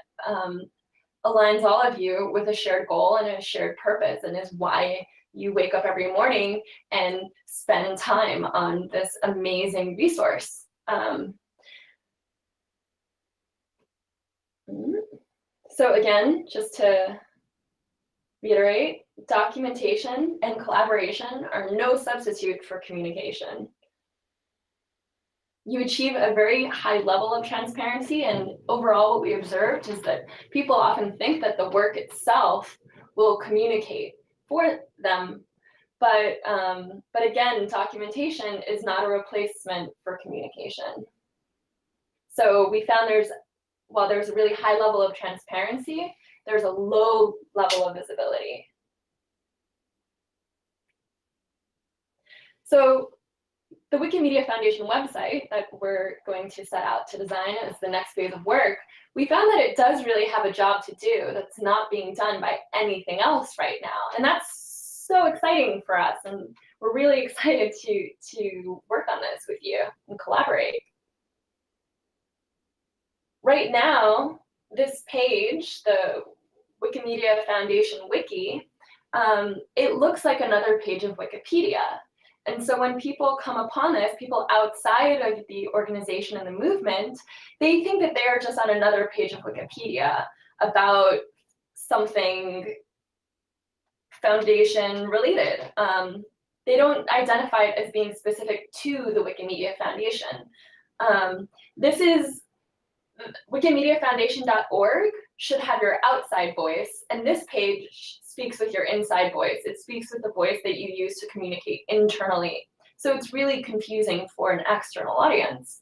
aligns all of you with a shared goal and a shared purpose, and is why you wake up every morning and spend time on this amazing resource. So again, just to reiterate, documentation and collaboration are no substitute for communication. You achieve a very high level of transparency, and overall what we observed is that people often think that the work itself will communicate for them, but again, documentation is not a replacement for communication. So we found while there's a really high level of transparency, there's a low level of visibility. So the Wikimedia Foundation website that we're going to set out to design as the next phase of work, we found that it does really have a job to do that's not being done by anything else right now. And that's so exciting for us. And we're really excited to work on this with you and collaborate. Right now, this page, the Wikimedia Foundation Wiki, it looks like another page of Wikipedia. And so when people come upon this, people outside of the organization and the movement, they think that they are just on another page of Wikipedia about something foundation related. They don't identify it as being specific to the Wikimedia Foundation. This is WikimediaFoundation.org should have your outside voice, and this page speaks with your inside voice. It speaks with the voice that you use to communicate internally. So it's really confusing for an external audience.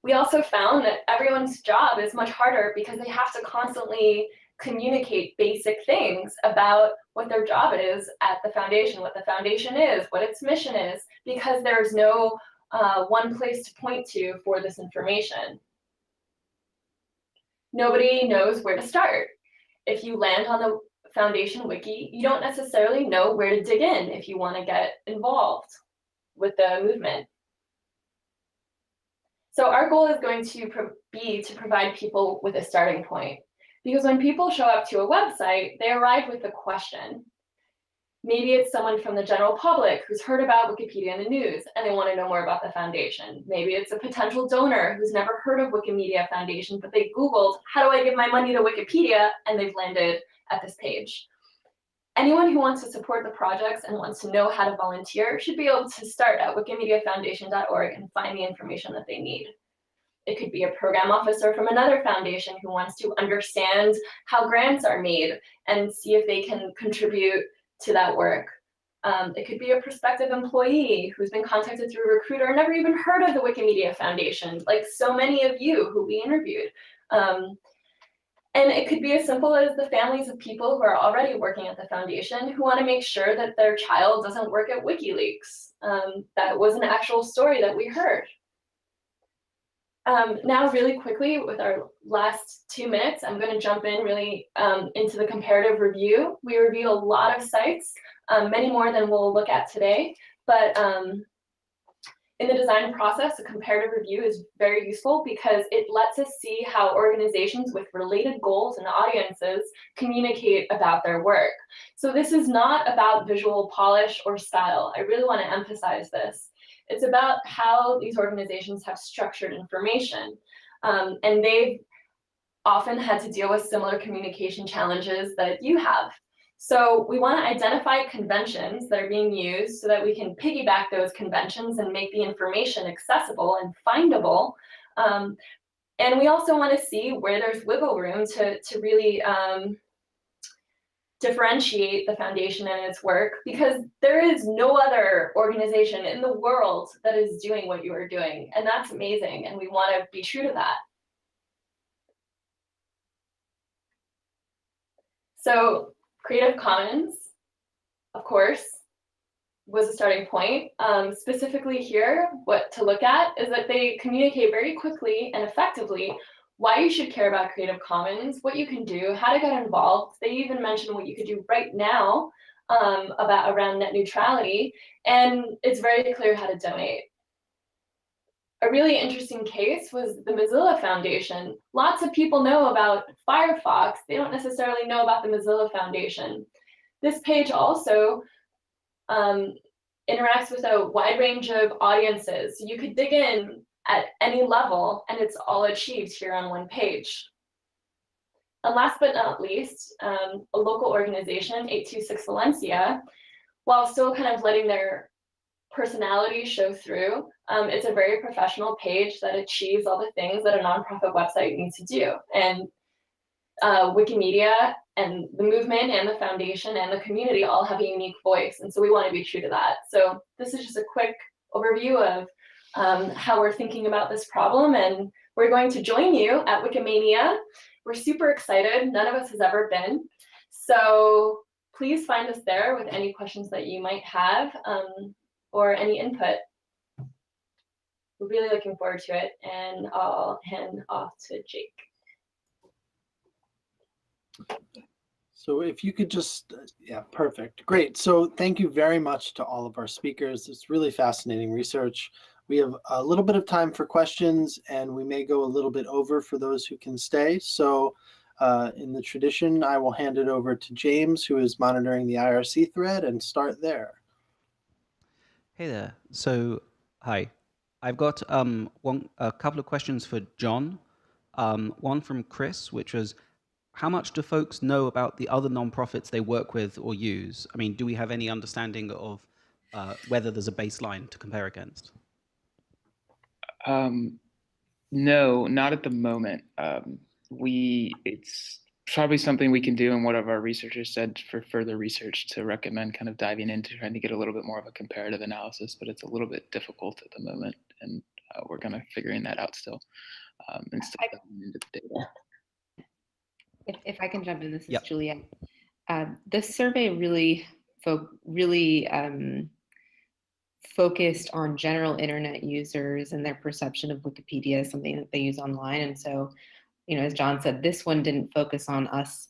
We also found that everyone's job is much harder because they have to constantly communicate basic things about what their job is at the foundation, what the foundation is, what its mission is, because there's no one place to point to for this information. Nobody knows where to start. If you land on the Foundation Wiki, you don't necessarily know where to dig in if you want to get involved with the movement. So our goal is going to be to provide people with a starting point. Because when people show up to a website, they arrive with a question. Maybe it's someone from the general public who's heard about Wikipedia in the news and they want to know more about the foundation. Maybe it's a potential donor who's never heard of Wikimedia Foundation, but they Googled, how do I give my money to Wikipedia? And they've landed at this page. Anyone who wants to support the projects and wants to know how to volunteer should be able to start at wikimediafoundation.org and find the information that they need. It could be a program officer from another foundation who wants to understand how grants are made and see if they can contribute to that work. It could be a prospective employee who's been contacted through a recruiter and never even heard of the Wikimedia Foundation, like so many of you who we interviewed. And it could be as simple as the families of people who are already working at the foundation who want to make sure that their child doesn't work at WikiLeaks. That was an actual story that we heard. Now, really quickly, with our last 2 minutes, I'm going to jump in really into the comparative review. We review a lot of sites, many more than we'll look at today, but in the design process, a comparative review is very useful because it lets us see how organizations with related goals and audiences communicate about their work. So this is not about visual polish or style. I really want to emphasize this. It's about how these organizations have structured information. And they've often had to deal with similar communication challenges that you have. So we want to identify conventions that are being used so that we can piggyback those conventions and make the information accessible and findable. And we also want to see where there's wiggle room to really differentiate the foundation and its work, because there is no other organization in the world that is doing what you are doing. And that's amazing. And we want to be true to that. So Creative Commons, of course, was a starting point. Specifically here, what to look at is that they communicate very quickly and effectively why you should care about Creative Commons, what you can do, how to get involved. They even mention what you could do right now around net neutrality, and it's very clear how to donate. A really interesting case was the Mozilla Foundation. Lots of people know about Firefox. They don't necessarily know about the Mozilla Foundation. This page also interacts with a wide range of audiences. You could dig in at any level, and it's all achieved here on one page. And last but not least, a local organization, 826 Valencia, while still kind of letting their personality show through, it's a very professional page that achieves all the things that a nonprofit website needs to do. And Wikimedia and the movement and the foundation and the community all have a unique voice. And so we want to be true to that. So this is just a quick overview of how we're thinking about this problem. And we're going to join you at Wikimania. We're super excited. None of us has ever been. So please find us there with any questions that you might have or any input. We're really looking forward to it. And I'll hand off to Jake. So if you could just, yeah, perfect. Great. So thank you very much to all of our speakers. It's really fascinating research. We have a little bit of time for questions, and we may go a little bit over for those who can stay. So in the tradition, I will hand it over to James, who is monitoring the IRC thread, and start there. Hey there. So, hi. I've got a couple of questions for John. One from Chris, which was, how much do folks know about the other nonprofits they work with or use? I mean, do we have any understanding of whether there's a baseline to compare against? No, not at the moment. It's probably something we can do, and one of our researchers said for further research to recommend kind of diving into trying to get a little bit more of a comparative analysis, but it's a little bit difficult at the moment, and we're kind of figuring that out still. And still diving into the data. If I can jump in, this is Yep. Julia. This survey really focused on general internet users and their perception of Wikipedia as something that they use online. And so, you know, as John said, this one didn't focus on us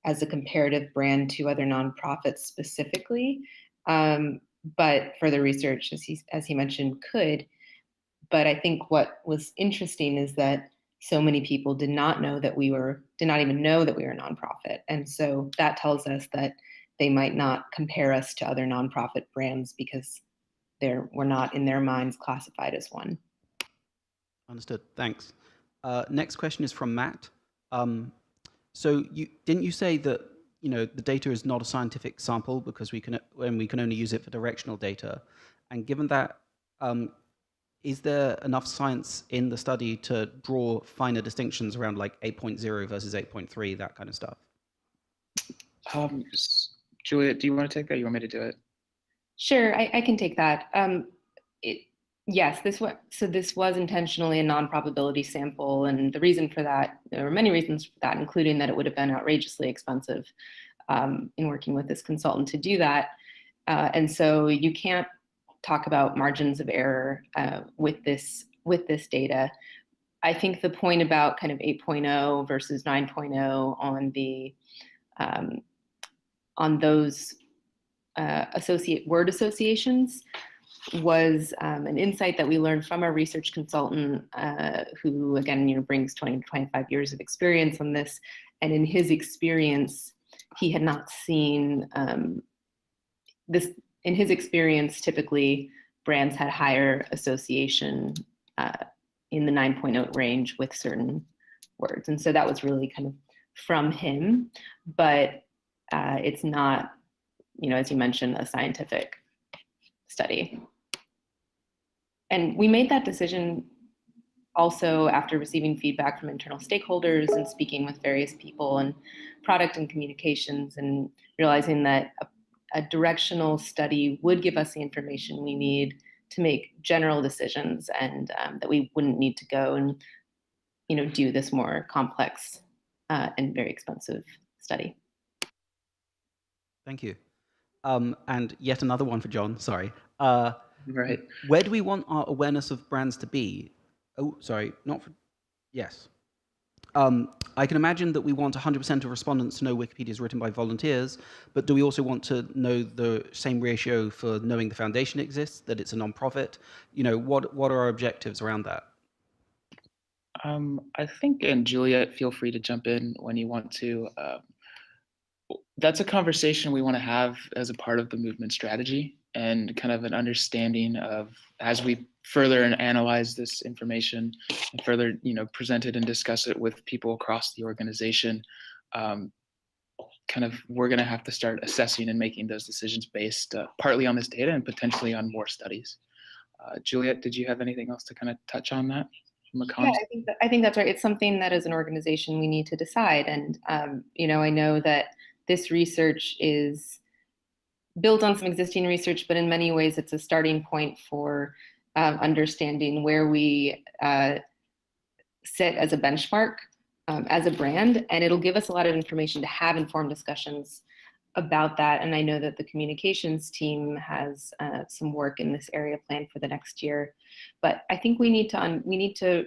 as a comparative brand to other nonprofits specifically, but further research, as he mentioned, could. But I think what was interesting is that so many people did not even know that we were a nonprofit. And so that tells us that they might not compare us to other nonprofit brands because we're not in their minds classified as one. Understood. Thanks. Next question is from Matt. So didn't you say that the data is not a scientific sample because we can only use it for directional data? And given that, is there enough science in the study to draw finer distinctions around like 8.0 versus 8.3, that kind of stuff? Julia, do you want to take that? You want me to do it? Sure, I can take that. Yes, this was intentionally a non-probability sample, and the reason for that, there were many reasons for that, including that it would have been outrageously expensive in working with this consultant to do that. And so you can't talk about margins of error with this data. I think the point about kind of 8.0 versus 9.0 on those word associations was an insight that we learned from our research consultant, who again brings 20 to 25 years of experience on this. And in his experience, he had not seen this. In his experience, typically brands had higher association in the 9.0 range with certain words. And so that was really kind of from him, but it's not, as you mentioned, a scientific study. And we made that decision also after receiving feedback from internal stakeholders and speaking with various people in product and communications, and realizing that a directional study would give us the information we need to make general decisions, and that we wouldn't need to go and do this more complex and very expensive study. Thank you. And yet another one for John, sorry. Right. Where do we want our awareness of brands to be? Oh, sorry, not for, yes. I can imagine that we want 100% of respondents to know Wikipedia is written by volunteers, but do we also want to know the same ratio for knowing the foundation exists, that it's a nonprofit? You know, what are our objectives around that? I think, and Juliet, feel free to jump in when you want to. That's a conversation we want to have as a part of the movement strategy, and kind of an understanding of, as we further and analyze this information and further, present it and discuss it with people across the organization. Kind of, we're going to have to start assessing and making those decisions based partly on this data and potentially on more studies. Juliet, did you have anything else to kind of touch on that? Yeah, I think that's right. It's something that as an organization we need to decide. And, I know that this research is built on some existing research, but in many ways it's a starting point for understanding where we sit as a benchmark, as a brand, and it'll give us a lot of information to have informed discussions about that. And I know that the communications team has some work in this area planned for the next year. But I think we need to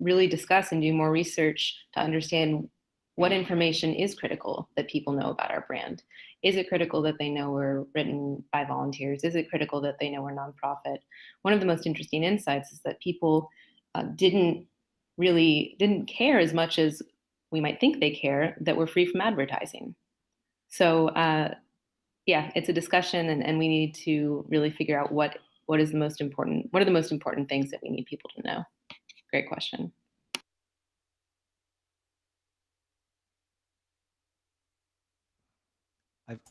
really discuss and do more research to understand what information is critical that people know about our brand. Is it critical that they know we're written by volunteers? Is it critical that they know we're nonprofit? One of the most interesting insights is that people didn't care as much as we might think they care that we're free from advertising. So yeah, it's a discussion, and we need to really figure out what are the most important things that we need people to know. Great question.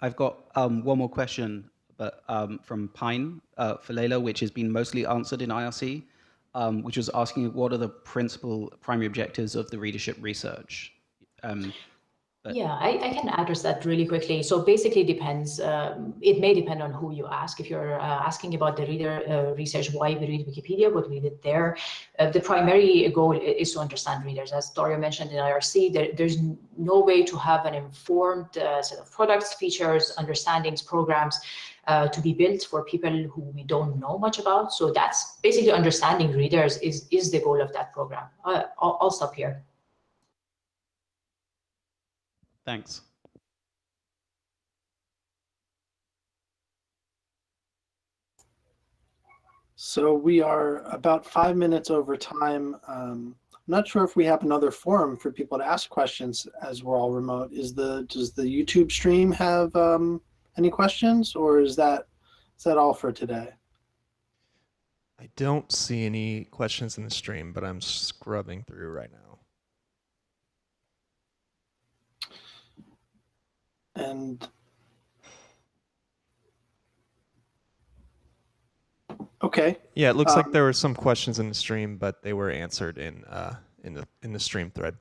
I've got one more question, but from Pine for Leila, which has been mostly answered in IRC, which was asking what are the primary objectives of the readership research? Yeah, I can address that really quickly. So basically, depends. It may depend on who you ask. If you're asking about the reader research, why we read Wikipedia, what we did there, the primary goal is to understand readers. As Dario mentioned in IRC, there's no way to have an informed set of products, features, understandings, programs to be built for people who we don't know much about. So that's basically understanding readers is the goal of that program. I'll stop here. Thanks. So we are about 5 minutes over time. I'm not sure if we have another forum for people to ask questions as we're all remote. Does the YouTube stream have any questions, or is that all for today? I don't see any questions in the stream, but I'm scrubbing through right now. And okay. Yeah, it looks like there were some questions in the stream, but they were answered in the stream thread.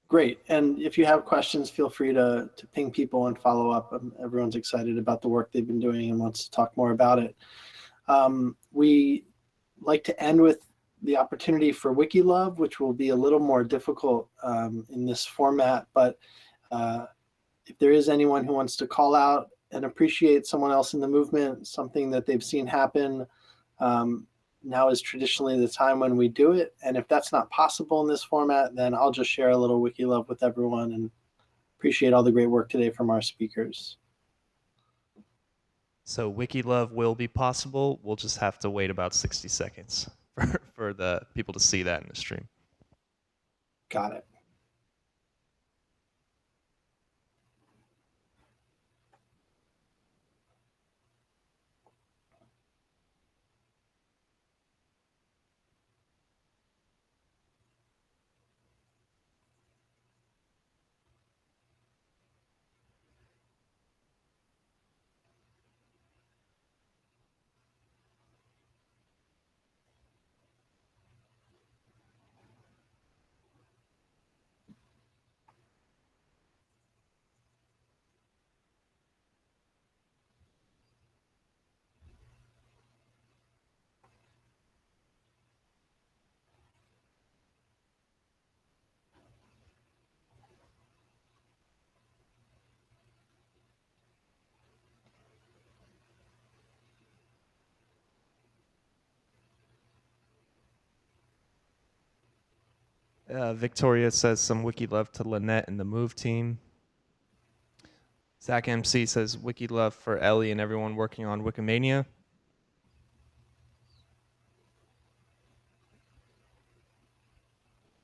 Great. And if you have questions, feel free to ping people and follow up. Everyone's excited about the work they've been doing and wants to talk more about it. We like to end with the opportunity for Wiki Love, which will be a little more difficult in this format. But if there is anyone who wants to call out and appreciate someone else in the movement, something that they've seen happen, now is traditionally the time when we do it. And if that's not possible in this format, then I'll just share a little Wiki Love with everyone and appreciate all the great work today from our speakers. So Wiki Love will be possible. We'll just have to wait about 60 seconds for the people to see that in the stream. Got it. Victoria says some wiki love to Lynette and the Move team. Zach MC says wiki love for Ellie and everyone working on Wikimania.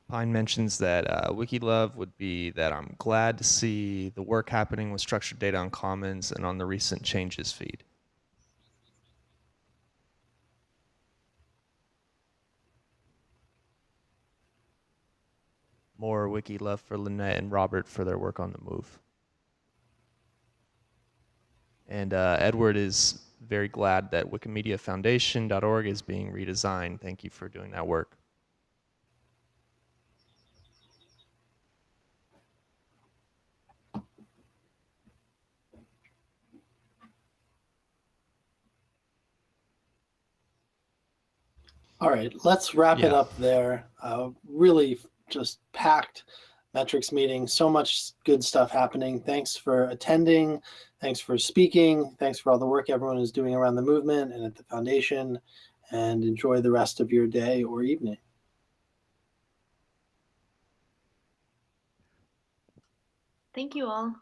Pine mentions that wiki love would be that I'm glad to see the work happening with structured data on Commons and on the recent changes feed. More wiki love for Lynette and Robert for their work on the Move. And Edward is very glad that Wikimedia Foundation.org is being redesigned. Thank you for doing that work. All right, let's wrap it up there. Really just packed metrics meeting, so much good stuff happening. Thanks for attending. Thanks for speaking. Thanks for all the work everyone is doing around the movement and at the foundation, and enjoy the rest of your day or evening. Thank you all.